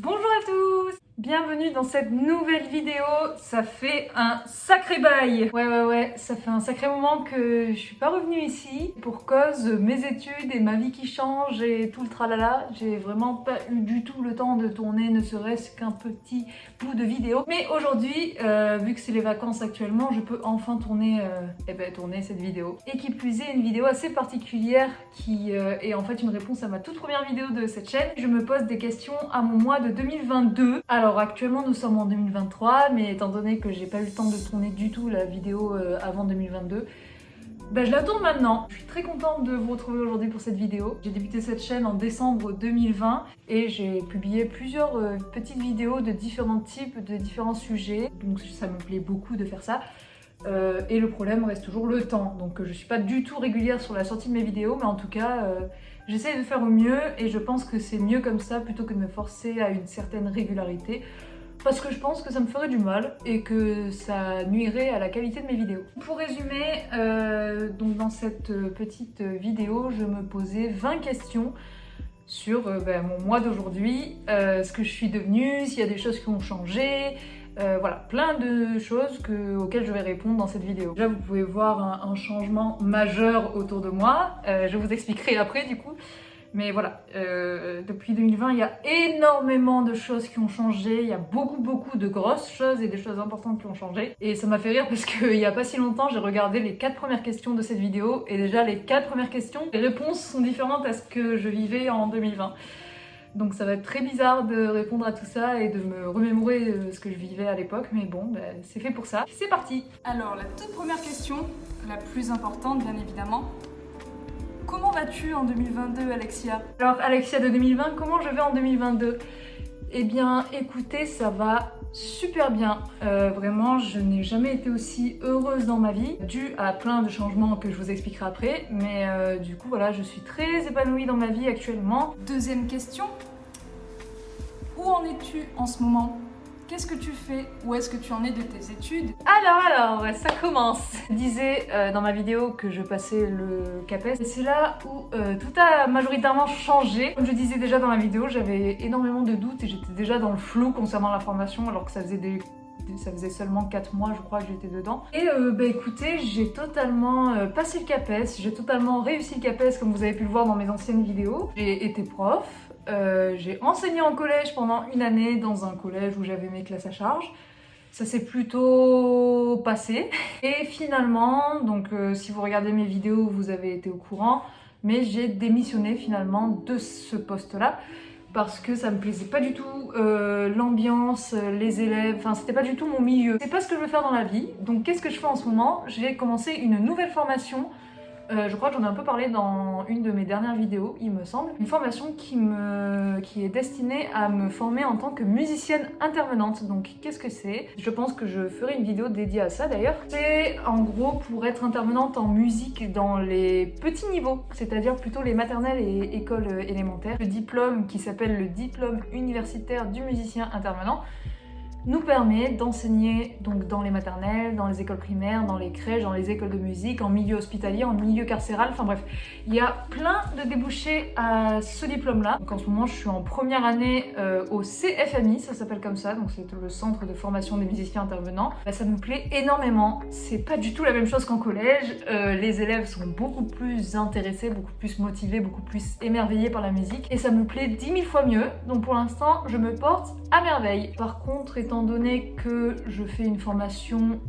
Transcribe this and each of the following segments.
Bonjour à tous! Bienvenue dans cette nouvelle vidéo. Ça fait un sacré bail. Ouais, ça fait un sacré moment que je suis pas revenue ici pour cause de mes études et ma vie qui change et tout le tralala. J'ai vraiment pas eu du tout le temps de tourner ne serait-ce qu'un petit bout de vidéo. Mais aujourd'hui, vu que c'est les vacances actuellement, je peux enfin tourner cette vidéo. Et qui plus est, une vidéo assez particulière qui est en fait une réponse à ma toute première vidéo de cette chaîne. Je me pose des questions à mon mois de 2022. Alors actuellement nous sommes en 2023, mais étant donné que j'ai pas eu le temps de tourner du tout la vidéo avant 2022, je la tourne maintenant. Je suis très contente de vous retrouver aujourd'hui pour cette vidéo. J'ai débuté cette chaîne en décembre 2020 et j'ai publié plusieurs petites vidéos de différents types, de différents sujets. Donc ça me plaît beaucoup de faire ça. Et le problème reste toujours le temps. Donc je suis pas du tout régulière sur la sortie de mes vidéos, mais en tout cas j'essaie de faire au mieux et je pense que c'est mieux comme ça plutôt que de me forcer à une certaine régularité. Parce que je pense que ça me ferait du mal et que ça nuirait à la qualité de mes vidéos. Pour résumer, donc dans cette petite vidéo, je me posais 20 questions sur mon mois d'aujourd'hui, ce que je suis devenue, s'il y a des choses qui ont changé, voilà, plein de choses auxquelles je vais répondre dans cette vidéo. Déjà, vous pouvez voir un changement majeur autour de moi, je vous expliquerai après du coup. Mais voilà, depuis 2020, il y a énormément de choses qui ont changé, il y a beaucoup de grosses choses et des choses importantes qui ont changé. Et ça m'a fait rire parce qu'il n'y a pas si longtemps, j'ai regardé les 4 premières questions de cette vidéo et déjà les 4 premières questions, les réponses sont différentes à ce que je vivais en 2020. Donc ça va être très bizarre de répondre à tout ça et de me remémorer ce que je vivais à l'époque, mais bon, c'est fait pour ça. C'est parti! Alors la toute première question, la plus importante bien évidemment, comment vas-tu en 2022 Alexia? Alors Alexia de 2020, comment je vais en 2022? Eh bien écoutez, ça va super bien. Vraiment, je n'ai jamais été aussi heureuse dans ma vie, dû à plein de changements que je vous expliquerai après. Mais du coup, voilà, je suis très épanouie dans ma vie actuellement. Deuxième question, où en es-tu en ce moment? Qu'est-ce que tu fais? Où est-ce que tu en es de tes études? Alors, ça commence. Je disais dans ma vidéo que je passais le CAPES et c'est là où tout a majoritairement changé. Comme je disais déjà dans la vidéo, j'avais énormément de doutes et j'étais déjà dans le flou concernant la formation alors que ça faisait seulement 4 mois je crois que j'étais dedans. Et écoutez, j'ai totalement passé le CAPES, j'ai totalement réussi le CAPES comme vous avez pu le voir dans mes anciennes vidéos. J'ai été prof. J'ai enseigné en collège pendant une année dans un collège où j'avais mes classes à charge. Ça s'est plutôt passé. Et finalement, donc si vous regardez mes vidéos, vous avez été au courant, mais j'ai démissionné finalement de ce poste-là parce que ça me plaisait pas du tout, l'ambiance, les élèves, enfin c'était pas du tout mon milieu. C'est pas ce que je veux faire dans la vie. Donc qu'est-ce que je fais en ce moment? J'ai commencé une nouvelle formation. Je crois que j'en ai un peu parlé dans une de mes dernières vidéos, il me semble. Une formation qui est destinée à me former en tant que musicienne intervenante. Donc qu'est-ce que c'est? Je pense que je ferai une vidéo dédiée à ça d'ailleurs. C'est en gros pour être intervenante en musique dans les petits niveaux, c'est-à-dire plutôt les maternelles et écoles élémentaires. Le diplôme qui s'appelle le diplôme universitaire du musicien intervenant nous permet d'enseigner donc dans les maternelles, dans les écoles primaires, dans les crèches, dans les écoles de musique, en milieu hospitalier, en milieu carcéral, enfin bref. Il y a plein de débouchés à ce diplôme-là. Donc en ce moment, je suis en première année au CFMI, ça s'appelle comme ça, donc c'est le Centre de formation des musiciens intervenants. Ça me plaît énormément. C'est pas du tout la même chose qu'en collège. Les élèves sont beaucoup plus intéressés, beaucoup plus motivés, beaucoup plus émerveillés par la musique. Et ça me plaît 10 000 fois mieux. Donc pour l'instant, je me porte à merveille. Par contre, étant donné que je fais une formation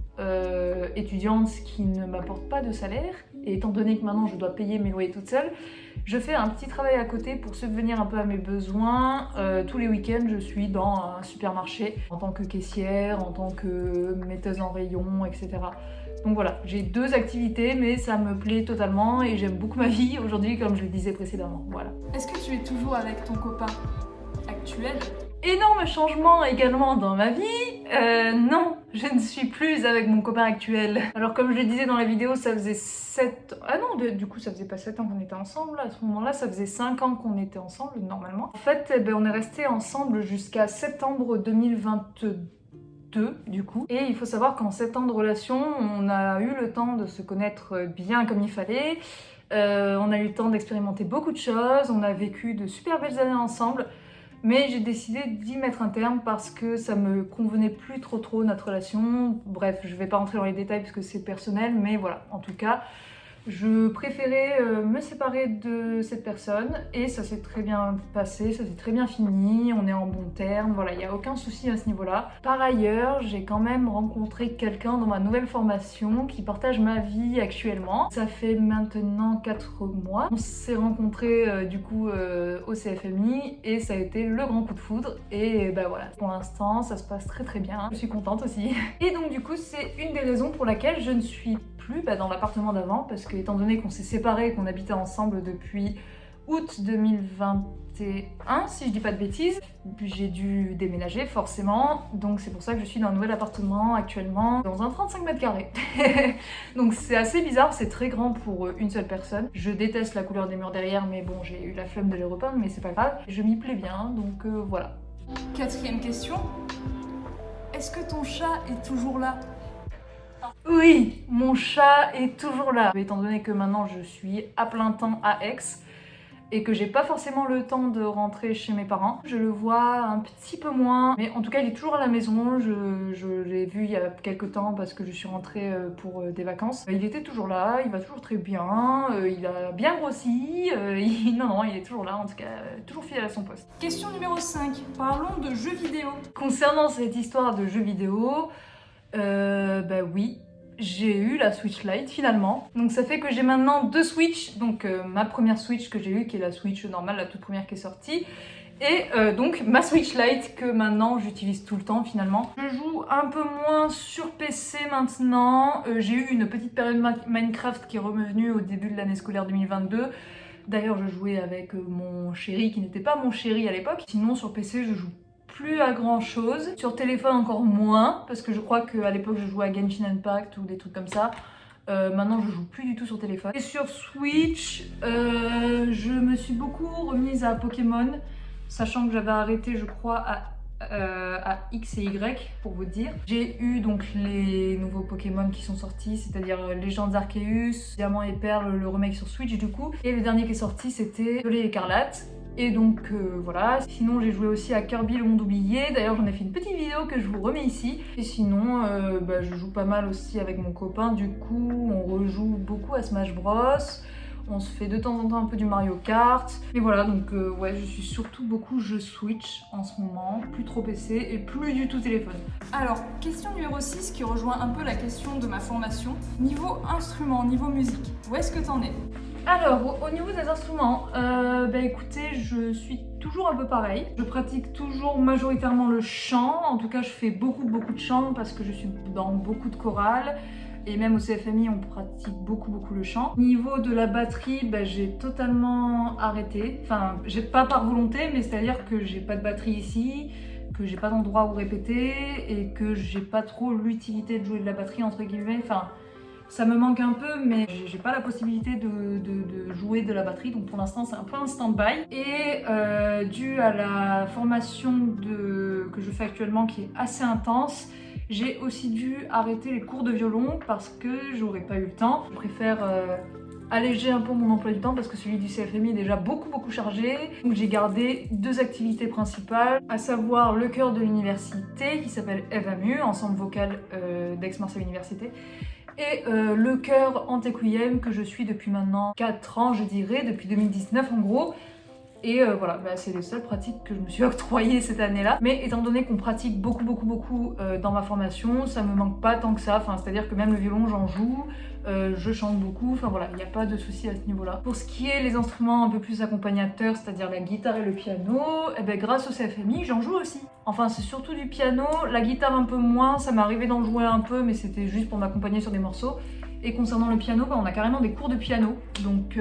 étudiante qui ne m'apporte pas de salaire, et étant donné que maintenant je dois payer mes loyers toute seule, je fais un petit travail à côté pour subvenir un peu à mes besoins. Tous les week-ends, je suis dans un supermarché en tant que caissière, en tant que metteuse en rayon, etc. Donc voilà, j'ai 2 activités, mais ça me plaît totalement et j'aime beaucoup ma vie aujourd'hui, comme je le disais précédemment. Voilà. Est-ce que tu es toujours avec ton copain actuel? Énorme changement également dans ma vie. Non, je ne suis plus avec mon copain actuel. Alors comme je le disais dans la vidéo, ça faisait 7... Ah non, du coup ça faisait pas 7 ans qu'on était ensemble. À ce moment-là, ça faisait 5 ans qu'on était ensemble normalement. En fait, on est restés ensemble jusqu'à septembre 2022 du coup. Et il faut savoir qu'en 7 ans de relation, on a eu le temps de se connaître bien comme il fallait. On a eu le temps d'expérimenter beaucoup de choses. On a vécu de super belles années ensemble. Mais j'ai décidé d'y mettre un terme parce que ça me convenait plus trop notre relation. Bref, je vais pas rentrer dans les détails parce que c'est personnel, mais voilà, en tout cas, je préférais me séparer de cette personne et ça s'est très bien passé, ça s'est très bien fini, on est en bons termes, voilà, il n'y a aucun souci à ce niveau-là. Par ailleurs, j'ai quand même rencontré quelqu'un dans ma nouvelle formation qui partage ma vie actuellement. Ça fait maintenant 4 mois. On s'est rencontrés du coup au CFMI et ça a été le grand coup de foudre et bah voilà, pour l'instant ça se passe très bien. Je suis contente aussi. Et donc du coup c'est une des raisons pour laquelle je ne suis plus dans l'appartement d'avant parce que étant donné qu'on s'est séparés et qu'on habitait ensemble depuis août 2021 si je dis pas de bêtises, j'ai dû déménager forcément, donc c'est pour ça que je suis dans un nouvel appartement actuellement dans un 35 mètres carrés. Donc c'est assez bizarre, c'est très grand pour une seule personne. Je déteste la couleur des murs derrière mais bon j'ai eu la flemme de les repeindre mais c'est pas grave, je m'y plais bien donc voilà. 4e question, est-ce que ton chat est toujours là? Oui, mon chat est toujours là. Étant donné que maintenant je suis à plein temps à Aix et que j'ai pas forcément le temps de rentrer chez mes parents, je le vois un petit peu moins. Mais en tout cas, il est toujours à la maison. Je l'ai vu il y a quelques temps parce que je suis rentrée pour des vacances. Il était toujours là, il va toujours très bien, il a bien grossi. Non, il est toujours là, en tout cas, toujours fidèle à son poste. Question numéro 5, parlons de jeux vidéo. Concernant cette histoire de jeux vidéo, bah oui. J'ai eu la Switch Lite finalement. Donc ça fait que j'ai maintenant 2 Switch. Donc ma première Switch que j'ai eue qui est la Switch normale, la toute première qui est sortie. Et donc ma Switch Lite que maintenant j'utilise tout le temps finalement. Je joue un peu moins sur PC maintenant. J'ai eu une petite période Minecraft qui est revenue au début de l'année scolaire 2022. D'ailleurs je jouais avec mon chéri qui n'était pas mon chéri à l'époque. Sinon sur PC je joue plus à grand chose, sur téléphone encore moins parce que je crois qu'à l'époque je jouais à Genshin Impact ou des trucs comme ça. Maintenant je joue plus du tout sur téléphone. Et sur Switch, je me suis beaucoup remise à Pokémon, sachant que j'avais arrêté je crois à X et Y pour vous dire. J'ai eu donc les nouveaux Pokémon qui sont sortis, c'est-à-dire Légendes Arceus, Diamant et Perle, le remake sur Switch du coup. Et le dernier qui est sorti c'était Violet Écarlate. Et donc voilà, sinon j'ai joué aussi à Kirby le monde oublié, d'ailleurs j'en ai fait une petite vidéo que je vous remets ici. Et sinon je joue pas mal aussi avec mon copain, du coup on rejoue beaucoup à Smash Bros. On se fait de temps en temps un peu du Mario Kart. Et voilà, donc ouais, je suis surtout beaucoup jeu Switch en ce moment, plus trop PC et plus du tout téléphone. Alors, question numéro 6 qui rejoint un peu la question de ma formation. Niveau instrument, niveau musique, où est-ce que t'en es? Alors, au niveau des instruments, écoutez, je suis toujours un peu pareil. Je pratique toujours majoritairement le chant. En tout cas, je fais beaucoup de chant parce que je suis dans beaucoup de chorales. Et même au CFMI, on pratique beaucoup le chant. Niveau de la batterie, j'ai totalement arrêté. Enfin, j'ai pas par volonté, mais c'est-à-dire que j'ai pas de batterie ici, que j'ai pas d'endroit où répéter et que j'ai pas trop l'utilité de jouer de la batterie entre guillemets. Enfin, ça me manque un peu, mais j'ai pas la possibilité de jouer de la batterie, donc pour l'instant c'est un peu un stand-by. Et dû à la formation que je fais actuellement qui est assez intense, j'ai aussi dû arrêter les cours de violon parce que j'aurais pas eu le temps. Je préfère alléger un peu mon emploi du temps parce que celui du CFMI est déjà beaucoup chargé. Donc j'ai gardé 2 activités principales, à savoir le chœur de l'université qui s'appelle EVAMU, ensemble vocal d'Aix-Marseille Université, et le chœur Antequiem que je suis depuis maintenant 4 ans je dirais, depuis 2019 en gros. Et voilà, c'est les seules pratiques que je me suis octroyées cette année-là. Mais étant donné qu'on pratique beaucoup dans ma formation, ça me manque pas tant que ça. Enfin, c'est-à-dire que même le violon, j'en joue, je chante beaucoup. Enfin voilà, il n'y a pas de souci à ce niveau-là. Pour ce qui est les instruments un peu plus accompagnateurs, c'est-à-dire la guitare et le piano, grâce au CFMI, j'en joue aussi. Enfin, c'est surtout du piano, la guitare un peu moins. Ça m'est arrivé d'en jouer un peu, mais c'était juste pour m'accompagner sur des morceaux. Et concernant le piano, on a carrément des cours de piano, donc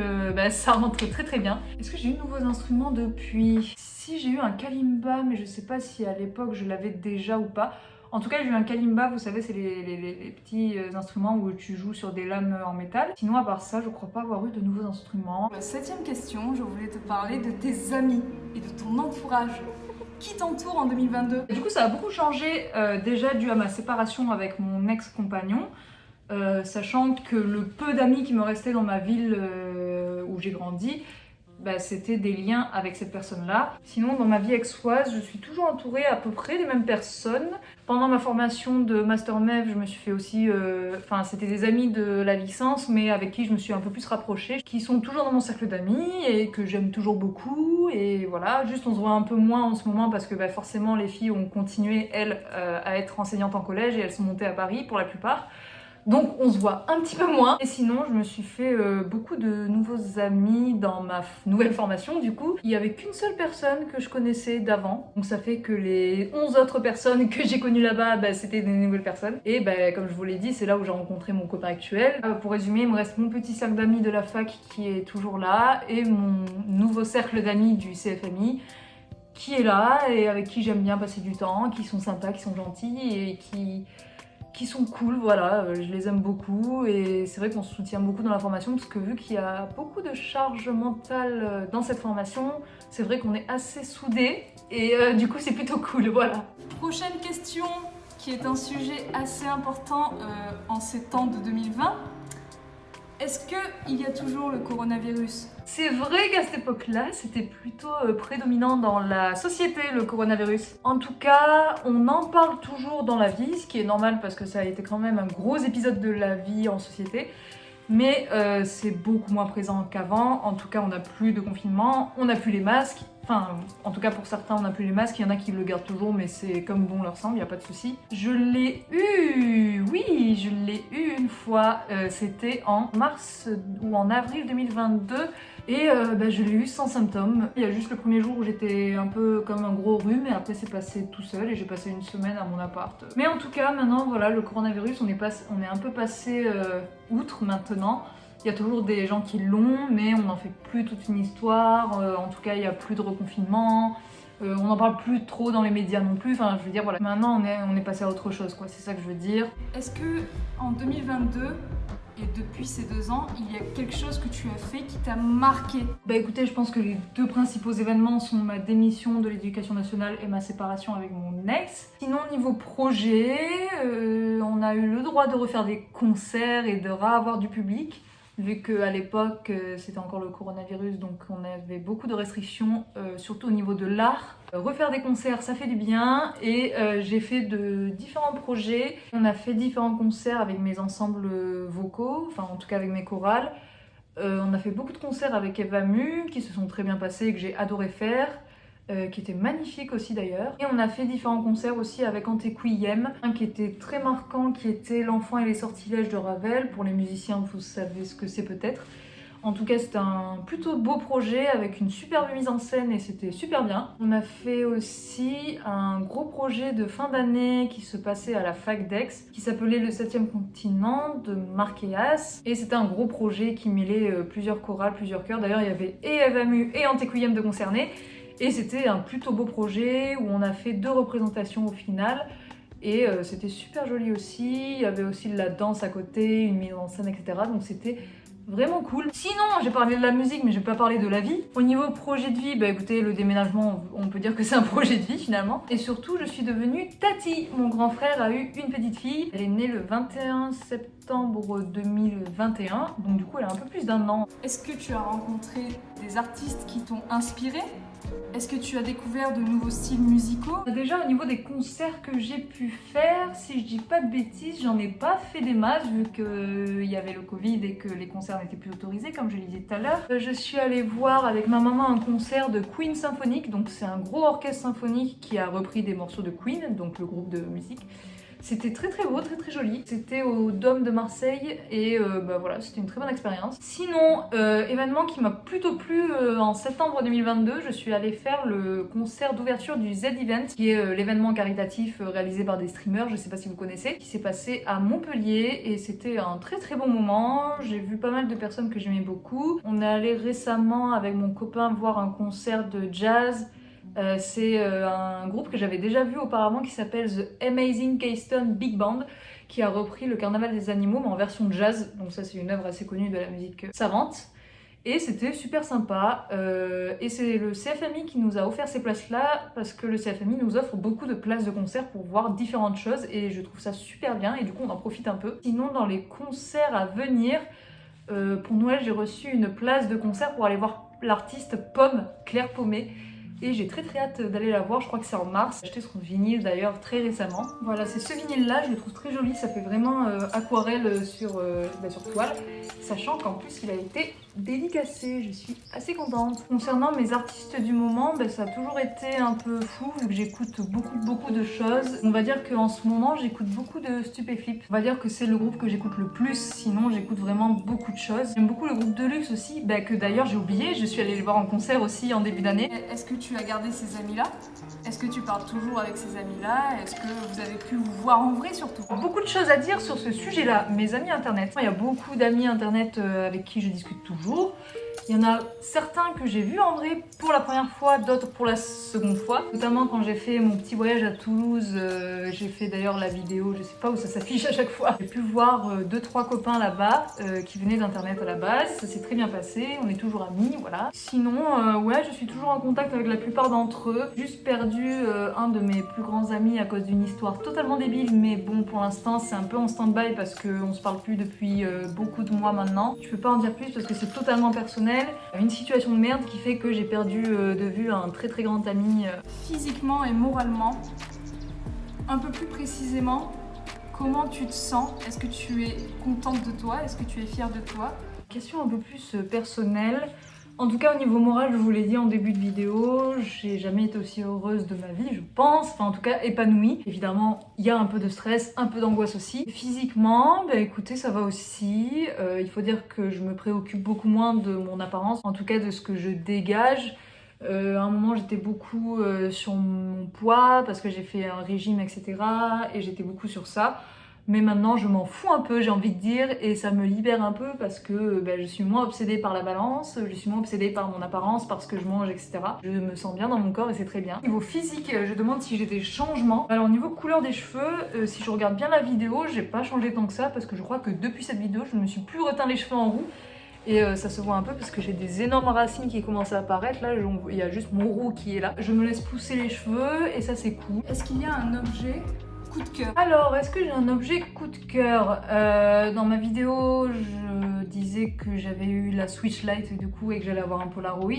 ça rentre très bien. Est-ce que j'ai eu de nouveaux instruments depuis? Si, j'ai eu un kalimba, mais je sais pas si à l'époque je l'avais déjà ou pas. En tout cas, j'ai eu un kalimba, vous savez, c'est les petits instruments où tu joues sur des lames en métal. Sinon, à part ça, je crois pas avoir eu de nouveaux instruments. 7e question, je voulais te parler de tes amis et de ton entourage. Qui t'entoure en 2022? Du coup, ça a beaucoup changé, déjà dû à ma séparation avec mon ex-compagnon. Sachant que le peu d'amis qui me restaient dans ma ville où j'ai grandi, c'était des liens avec cette personne-là. Sinon, dans ma vie aixoise, je suis toujours entourée à peu près des mêmes personnes. Pendant ma formation de Master Mev, je me suis fait aussi... c'était des amis de la licence, mais avec qui je me suis un peu plus rapprochée, qui sont toujours dans mon cercle d'amis et que j'aime toujours beaucoup. Et voilà, juste on se voit un peu moins en ce moment parce que forcément les filles ont continué, elles, à être enseignantes en collège et elles sont montées à Paris pour la plupart. Donc on se voit un petit peu moins. Et sinon, je me suis fait beaucoup de nouveaux amis dans ma nouvelle formation du coup. Il n'y avait qu'une seule personne que je connaissais d'avant. Donc ça fait que les 11 autres personnes que j'ai connues là-bas, c'était des nouvelles personnes. Et comme je vous l'ai dit, c'est là où j'ai rencontré mon copain actuel. Pour résumer, il me reste mon petit cercle d'amis de la fac qui est toujours là et mon nouveau cercle d'amis du CFMI qui est là et avec qui j'aime bien passer du temps, qui sont sympas, qui sont gentils et qui sont cool, voilà, je les aime beaucoup et c'est vrai qu'on se soutient beaucoup dans la formation parce que vu qu'il y a beaucoup de charge mentale dans cette formation, c'est vrai qu'on est assez soudés et du coup c'est plutôt cool, voilà. Prochaine question qui est un sujet assez important en ces temps de 2020. Est-ce qu'il y a toujours le coronavirus ? C'est vrai qu'à cette époque-là, c'était plutôt prédominant dans la société, le coronavirus. En tout cas, on en parle toujours dans la vie, ce qui est normal parce que ça a été quand même un gros épisode de la vie en société. Mais c'est beaucoup moins présent qu'avant. En tout cas, on n'a plus de confinement, on n'a plus les masques. Enfin, en tout cas pour certains, on n'a plus les masques. Il y en a qui le gardent toujours, mais c'est comme bon leur semble, il n'y a pas de souci. Je l'ai eu, oui, je l'ai eu une fois. C'était en mars ou en avril 2022. Et je l'ai eu sans symptômes. Il y a juste le premier jour où j'étais un peu comme un gros rhume et après c'est passé tout seul et j'ai passé une semaine à mon appart. Mais en tout cas maintenant voilà, le coronavirus on est un peu passé outre maintenant. Il y a toujours des gens qui l'ont mais on n'en fait plus toute une histoire. En tout cas il n'y a plus de reconfinement. On n'en parle plus trop dans les médias non plus. Enfin je veux dire voilà, maintenant on est passé à autre chose quoi, c'est ça que je veux dire. Est-ce que en 2022 et depuis ces 2 ans, il y a quelque chose que tu as fait qui t'a marqué? Écoutez, je pense que les 2 principaux événements sont ma démission de l'éducation nationale et ma séparation avec mon ex. Sinon, niveau projet, on a eu le droit de refaire des concerts et de avoir du public. Vu qu'à l'époque, c'était encore le coronavirus, donc on avait beaucoup de restrictions, surtout au niveau de l'art. Refaire des concerts, ça fait du bien et j'ai fait de différents projets. On a fait différents concerts avec mes ensembles vocaux, enfin en tout cas avec mes chorales. On a fait beaucoup de concerts avec Eva Mu qui se sont très bien passés et que j'ai adoré faire. Qui était magnifique aussi d'ailleurs. Et on a fait différents concerts aussi avec Antequiem, un qui était très marquant, qui était L'Enfant et les sortilèges de Ravel. Pour les musiciens, vous savez ce que c'est peut-être. En tout cas, c'était un plutôt beau projet avec une superbe mise en scène et c'était super bien. On a fait aussi un gros projet de fin d'année qui se passait à la fac d'Aix, qui s'appelait Le 7e continent de Marc Héas. Et c'était un gros projet qui mêlait plusieurs chorales, plusieurs chœurs. D'ailleurs, il y avait et Eva Mu et Antequiem de concernés. Et c'était un plutôt beau projet où on a fait 2 représentations au final. Et c'était super joli aussi. Il y avait aussi de la danse à côté, une mise en scène, etc. Donc c'était vraiment cool. Sinon, j'ai parlé de la musique, mais je vais pas parler de la vie. Au niveau projet de vie, écoutez, le déménagement, on peut dire que c'est un projet de vie finalement. Et surtout, je suis devenue Tati. Mon grand frère a eu une petite fille. Elle est née le 21 septembre 2021. Donc du coup, elle a un peu plus d'1 an. Est-ce que tu as rencontré des artistes qui t'ont inspiré ? Est-ce que tu as découvert de nouveaux styles musicaux? Déjà au niveau des concerts que j'ai pu faire, si je dis pas de bêtises, j'en ai pas fait des masses vu qu'il y avait le Covid et que les concerts n'étaient plus autorisés comme je le disais tout à l'heure. Je suis allée voir avec ma maman un concert de Queen Symphonique, donc c'est un gros orchestre symphonique qui a repris des morceaux de Queen, donc le groupe de musique. C'était très très beau, très très joli. C'était au Dôme de Marseille et voilà, c'était une très bonne expérience. Sinon, événement qui m'a plutôt plu en septembre 2022, je suis allée faire le concert d'ouverture du Z-Event, qui est l'événement caritatif réalisé par des streamers, je sais pas si vous connaissez, qui s'est passé à Montpellier et c'était un très très bon moment. J'ai vu pas mal de personnes que j'aimais beaucoup. On est allé récemment avec mon copain voir un concert de jazz. C'est un groupe que j'avais déjà vu auparavant qui s'appelle The Amazing Keystone Big Band qui a repris le Carnaval des animaux mais en version jazz, donc ça c'est une œuvre assez connue de la musique savante et c'était super sympa et c'est le CFMI qui nous a offert ces places là parce que le CFMI nous offre beaucoup de places de concert pour voir différentes choses et je trouve ça super bien et du coup on en profite un peu. Sinon dans les concerts à venir, pour Noël j'ai reçu une place de concert pour aller voir l'artiste Pomme, Claire Paumé. Et j'ai très hâte d'aller la voir, je crois que c'est en mars. J'ai acheté son vinyle d'ailleurs très récemment. Voilà, c'est ce vinyle là, je le trouve très joli, ça fait vraiment aquarelle sur toile. Sachant qu'en plus il a été dédicacé, je suis assez contente. Concernant mes artistes du moment, ça a toujours été un peu fou vu que j'écoute beaucoup de choses. On va dire qu'en ce moment j'écoute beaucoup de Stupéflip. On va dire que c'est le groupe que j'écoute le plus, sinon j'écoute vraiment beaucoup de choses. J'aime beaucoup le groupe Deluxe aussi, que d'ailleurs j'ai oublié, je suis allée les voir en concert aussi en début d'année. Est-ce que tu as gardé ces amis-là? Est-ce que tu parles toujours avec ces amis-là? Est-ce que vous avez pu vous voir en vrai surtout? Beaucoup de choses à dire sur ce sujet-là. Mes amis internet. Il y a beaucoup d'amis internet avec qui je discute toujours. Il y en a certains que j'ai vus en vrai pour la première fois, d'autres pour la seconde fois. Notamment quand j'ai fait mon petit voyage à Toulouse, j'ai fait d'ailleurs la vidéo, je sais pas où ça s'affiche à chaque fois. J'ai pu voir 2-3 copains là-bas qui venaient d'internet à la base. Ça s'est très bien passé, on est toujours amis, voilà. Sinon, ouais, je suis toujours en contact avec la plupart d'entre eux. Juste perdu un de mes plus grands amis à cause d'une histoire totalement débile, mais bon, pour l'instant, c'est un peu en stand-by parce qu'on se parle plus depuis beaucoup de mois maintenant. Je peux pas en dire plus parce que c'est totalement personnel. Une situation de merde qui fait que j'ai perdu de vue un très grand ami. Physiquement et moralement, un peu plus précisément, comment tu te sens? Est-ce que tu es contente de toi? Est-ce que tu es fière de toi? Question un peu plus personnelle. En tout cas au niveau moral, je vous l'ai dit en début de vidéo, j'ai jamais été aussi heureuse de ma vie, je pense, enfin en tout cas épanouie. Évidemment, il y a un peu de stress, un peu d'angoisse aussi. Physiquement, écoutez, ça va aussi. Il faut dire que je me préoccupe beaucoup moins de mon apparence, en tout cas de ce que je dégage. À un moment, j'étais beaucoup sur mon poids parce que j'ai fait un régime, etc. Et j'étais beaucoup sur ça. Mais maintenant, je m'en fous un peu, j'ai envie de dire, et ça me libère un peu parce que je suis moins obsédée par la balance, je suis moins obsédée par mon apparence, parce que je mange, etc. Je me sens bien dans mon corps et c'est très bien. Niveau physique, je demande si j'ai des changements. Alors niveau couleur des cheveux, si je regarde bien la vidéo, j'ai pas changé tant que ça parce que je crois que depuis cette vidéo, je ne me suis plus reteint les cheveux en roux. Et ça se voit un peu parce que j'ai des énormes racines qui commencent à apparaître. Là, il y a juste mon roux qui est là. Je me laisse pousser les cheveux et ça, c'est cool. Est-ce qu'il y a un objet coup de cœur? Alors, est-ce que j'ai un objet coup de cœur? Dans ma vidéo, je disais que j'avais eu la Switch Lite du coup et que j'allais avoir un Polaroid.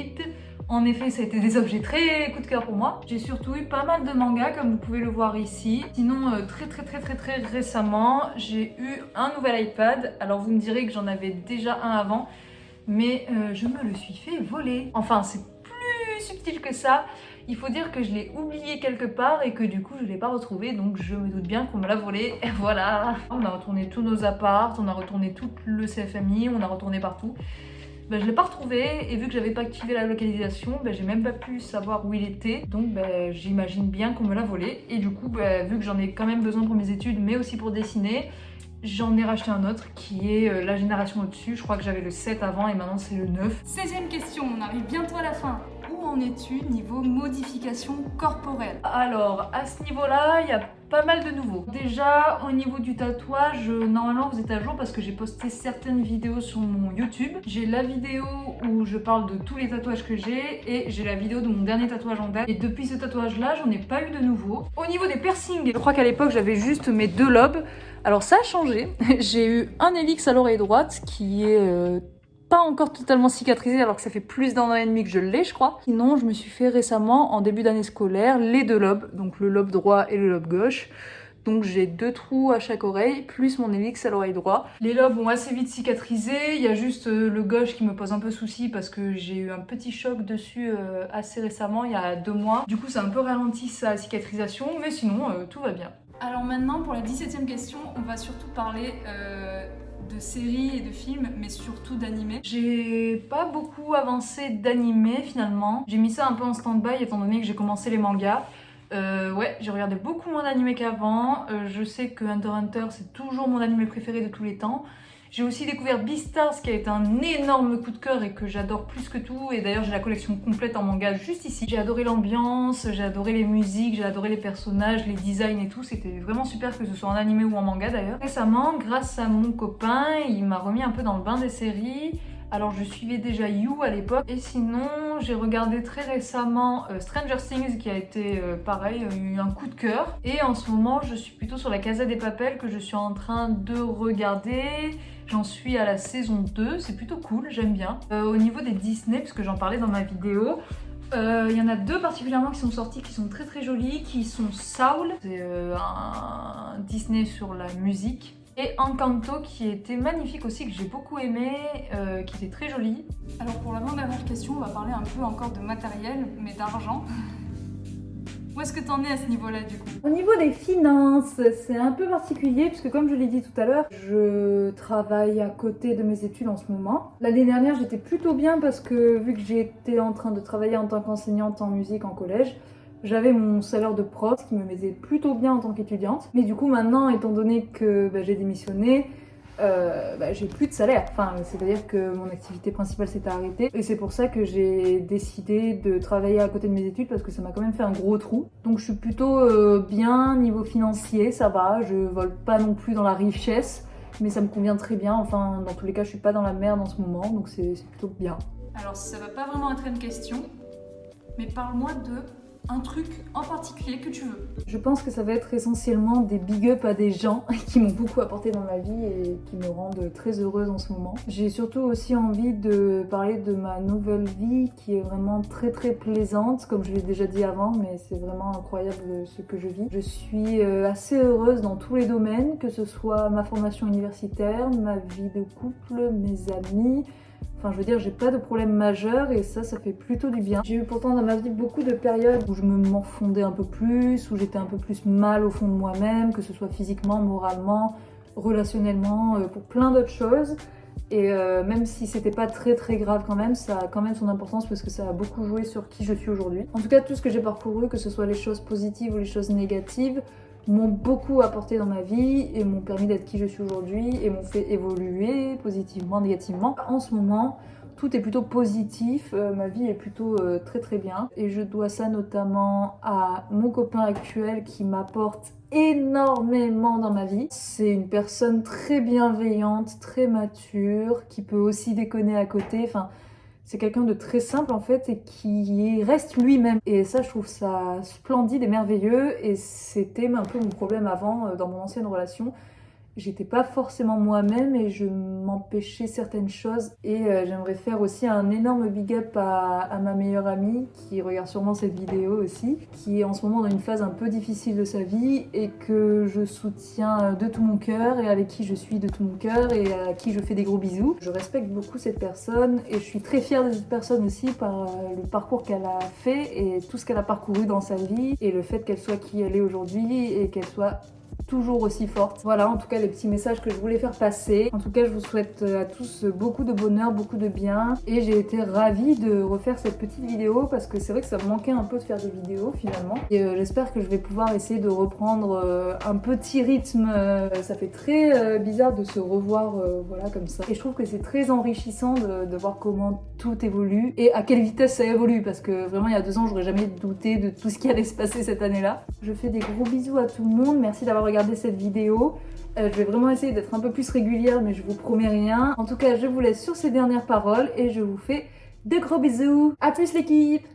En effet, ça a été des objets très coup de cœur pour moi. J'ai surtout eu pas mal de mangas, comme vous pouvez le voir ici. Sinon, très récemment, j'ai eu un nouvel iPad. Alors, vous me direz que j'en avais déjà un avant, mais je me le suis fait voler. Enfin, c'est plus subtil que ça. Il faut dire que je l'ai oublié quelque part et que du coup je ne l'ai pas retrouvé, donc je me doute bien qu'on me l'a volé. Et voilà. On a retourné tous nos apparts, on a retourné tout le CFMI, on a retourné partout. Je ne l'ai pas retrouvé et vu que j'avais pas activé la localisation, j'ai même pas pu savoir où il était. Donc j'imagine bien qu'on me l'a volé. Et du coup, vu que j'en ai quand même besoin pour mes études, mais aussi pour dessiner, j'en ai racheté un autre qui est la génération au-dessus. Je crois que j'avais le 7 avant et maintenant c'est le 9. 16e question, on arrive bientôt à la fin. Où en es-tu niveau modification corporelle? Alors, à ce niveau-là, il y a pas mal de nouveaux. Déjà, au niveau du tatouage, normalement vous êtes à jour parce que j'ai posté certaines vidéos sur mon YouTube. J'ai la vidéo où je parle de tous les tatouages que j'ai et j'ai la vidéo de mon dernier tatouage en date. Et depuis ce tatouage-là, j'en ai pas eu de nouveau. Au niveau des piercings, je crois qu'à l'époque, j'avais juste mes 2 lobes. Alors ça a changé. J'ai eu un hélix à l'oreille droite qui est pas encore totalement cicatrisé alors que ça fait plus d'1 an et demi que je l'ai, je crois. Sinon, je me suis fait récemment, en début d'année scolaire, les 2 lobes, donc le lobe droit et le lobe gauche. Donc j'ai 2 trous à chaque oreille, plus mon hélix à l'oreille droite. Les lobes ont assez vite cicatrisé, il y a juste le gauche qui me pose un peu souci parce que j'ai eu un petit choc dessus assez récemment, il y a 2 mois. Du coup, ça a un peu ralenti sa cicatrisation, mais sinon, tout va bien. Alors maintenant, pour la 17e question, on va surtout parler de séries et de films, mais surtout d'animés. J'ai pas beaucoup avancé d'animés finalement. J'ai mis ça un peu en stand-by étant donné que j'ai commencé les mangas. Ouais, j'ai regardé beaucoup moins d'animés qu'avant. Je sais que Hunter x Hunter c'est toujours mon animé préféré de tous les temps. J'ai aussi découvert Beastars qui a été un énorme coup de cœur et que j'adore plus que tout. Et d'ailleurs j'ai la collection complète en manga juste ici. J'ai adoré l'ambiance, j'ai adoré les musiques, j'ai adoré les personnages, les designs et tout. C'était vraiment super que ce soit en animé ou en manga d'ailleurs. Récemment, grâce à mon copain, il m'a remis un peu dans le bain des séries. Alors je suivais déjà You à l'époque et sinon j'ai regardé très récemment Stranger Things qui a été pareil, eu un coup de cœur. Et en ce moment je suis plutôt sur la Casa des Papel que je suis en train de regarder. J'en suis à la saison 2, c'est plutôt cool, j'aime bien. Au niveau des Disney, parce que j'en parlais dans ma vidéo, il y en a 2 particulièrement qui sont sortis, qui sont très très jolis, qui sont Soul, c'est un Disney sur la musique, et Encanto qui était magnifique aussi, que j'ai beaucoup aimé, qui était très joli. Alors pour l'avant-dernière question, on va parler un peu encore de matériel, mais d'argent. Où est-ce que t'en es à ce niveau-là du coup? Au niveau des finances, c'est un peu particulier puisque comme je l'ai dit tout à l'heure, je travaille à côté de mes études en ce moment. L'année dernière, j'étais plutôt bien parce que vu que j'étais en train de travailler en tant qu'enseignante en musique en collège, j'avais mon salaire de prof, ce qui me mettait plutôt bien en tant qu'étudiante. Mais du coup maintenant, étant donné que j'ai démissionné, j'ai plus de salaire. Enfin, c'est-à-dire que mon activité principale s'est arrêtée. Et c'est pour ça que j'ai décidé de travailler à côté de mes études parce que ça m'a quand même fait un gros trou. Donc je suis plutôt bien niveau financier, ça va. Je vole pas non plus dans la richesse, mais ça me convient très bien. Enfin, dans tous les cas, je suis pas dans la merde en ce moment, donc c'est plutôt bien. Alors ça va pas vraiment être une question, mais parle-moi de un truc en particulier que tu veux. Je pense que ça va être essentiellement des big up à des gens qui m'ont beaucoup apporté dans ma vie et qui me rendent très heureuse en ce moment. J'ai surtout aussi envie de parler de ma nouvelle vie qui est vraiment très très plaisante, comme je l'ai déjà dit avant, mais c'est vraiment incroyable ce que je vis. Je suis assez heureuse dans tous les domaines, que ce soit ma formation universitaire, ma vie de couple, mes amis. Enfin, je veux dire, j'ai pas de problème majeur et ça fait plutôt du bien. J'ai eu pourtant dans ma vie beaucoup de périodes où je me morfondais un peu plus, où j'étais un peu plus mal au fond de moi-même, que ce soit physiquement, moralement, relationnellement, pour plein d'autres choses. Et même si c'était pas très très grave quand même, ça a quand même son importance parce que ça a beaucoup joué sur qui je suis aujourd'hui. En tout cas, tout ce que j'ai parcouru, que ce soit les choses positives ou les choses négatives, m'ont beaucoup apporté dans ma vie et m'ont permis d'être qui je suis aujourd'hui et m'ont fait évoluer positivement, négativement. En ce moment, tout est plutôt positif, ma vie est plutôt très très bien et je dois ça notamment à mon copain actuel qui m'apporte énormément dans ma vie. C'est une personne très bienveillante, très mature, qui peut aussi déconner à côté, enfin c'est quelqu'un de très simple en fait et qui reste lui-même. Et ça, je trouve ça splendide et merveilleux. Et c'était un peu mon problème avant dans mon ancienne relation. J'étais pas forcément moi-même et je m'empêchais certaines choses. Et j'aimerais faire aussi un énorme big up à ma meilleure amie qui regarde sûrement cette vidéo aussi, qui est en ce moment dans une phase un peu difficile de sa vie et que je soutiens de tout mon cœur et avec qui je suis de tout mon cœur et à qui je fais des gros bisous. Je respecte beaucoup cette personne et je suis très fière de cette personne aussi par le parcours qu'elle a fait et tout ce qu'elle a parcouru dans sa vie et le fait qu'elle soit qui elle est aujourd'hui et qu'elle soit toujours aussi forte. Voilà, en tout cas les petits messages que je voulais faire passer. En tout cas, je vous souhaite à tous beaucoup de bonheur, beaucoup de bien. Et j'ai été ravie de refaire cette petite vidéo parce que c'est vrai que ça me manquait un peu de faire des vidéos finalement. Et j'espère que je vais pouvoir essayer de reprendre un petit rythme. Ça fait très bizarre de se revoir voilà comme ça. Et je trouve que c'est très enrichissant de voir comment tout évolue et à quelle vitesse ça évolue parce que vraiment il y a 2 ans, j'aurais jamais douté de tout ce qui allait se passer cette année-là. Je fais des gros bisous à tout le monde. Merci d'avoir regardé cette vidéo. Je vais vraiment essayer d'être un peu plus régulière mais je vous promets rien. En tout cas, je vous laisse sur ces dernières paroles et je vous fais de gros bisous. À plus l'équipe!